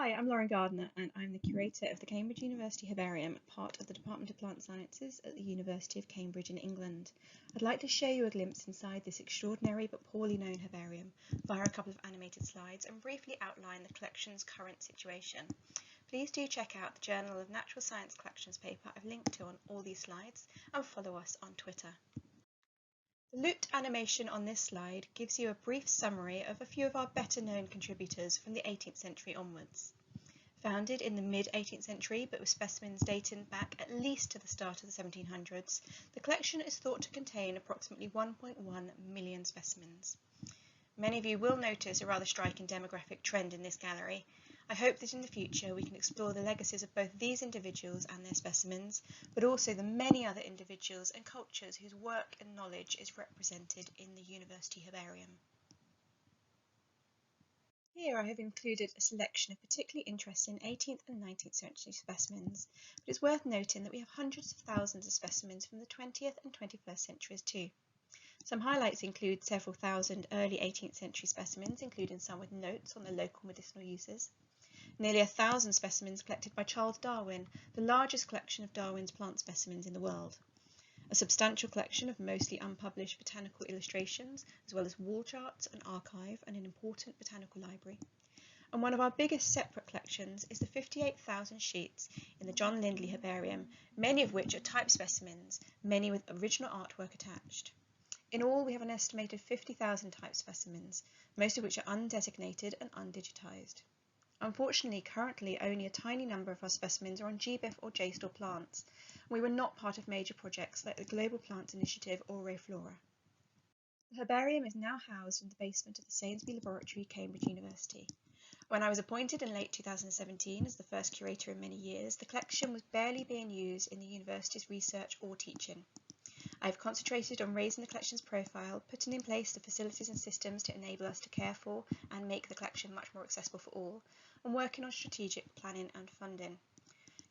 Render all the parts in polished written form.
Hi, I'm Lauren Gardiner and I'm the Curator of the Cambridge University Herbarium, part of the Department of Plant Sciences at the University of Cambridge in England. I'd like to show you a glimpse inside this extraordinary but poorly known herbarium via a couple of animated slides and briefly outline the collection's current situation. Please do check out the Journal of Natural Science Collections paper I've linked to on all these slides and follow us on Twitter. The looped animation on this slide gives you a brief summary of a few of our better known contributors from the 18th century onwards. Founded in the mid-18th century but with specimens dating back at least to the start of the 1700s, the collection is thought to contain approximately 1.1 million specimens. Many of you will notice a rather striking demographic trend in this gallery. I hope that in the future we can explore the legacies of both these individuals and their specimens, but also the many other individuals and cultures whose work and knowledge is represented in the University Herbarium. Here I have included a selection of particularly interesting 18th and 19th century specimens, but it's worth noting that we have hundreds of thousands of specimens from the 20th and 21st centuries too. Some highlights include several thousand early 18th century specimens, including some with notes on their local medicinal uses. Nearly 1,000 specimens collected by Charles Darwin, the largest collection of Darwin's plant specimens in the world. A substantial collection of mostly unpublished botanical illustrations, as well as wall charts, an archive and an important botanical library. And one of our biggest separate collections is the 58,000 sheets in the John Lindley Herbarium, many of which are type specimens, many with original artwork attached. In all, we have an estimated 50,000 type specimens, most of which are undesignated and undigitized. Unfortunately, currently only a tiny number of our specimens are on GBIF or JSTOR plants. We were not part of major projects like the Global Plants Initiative or ReFlora. The herbarium is now housed in the basement of the Sainsbury Laboratory, Cambridge University. When I was appointed in late 2017 as the first curator in many years, the collection was barely being used in the university's research or teaching. I have concentrated on raising the collection's profile, putting in place the facilities and systems to enable us to care for and make the collection much more accessible for all, and working on strategic planning and funding.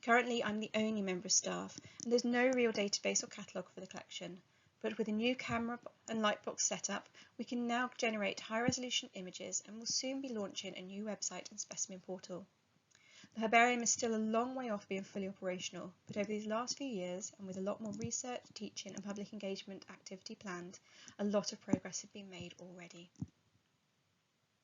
Currently, I'm the only member of staff, and there's no real database or catalogue for the collection, but with a new camera and lightbox setup, we can now generate high-resolution images and will soon be launching a new website and specimen portal. The herbarium is still a long way off being fully operational, but over these last few years, and with a lot more research, teaching and public engagement activity planned, a lot of progress has been made already.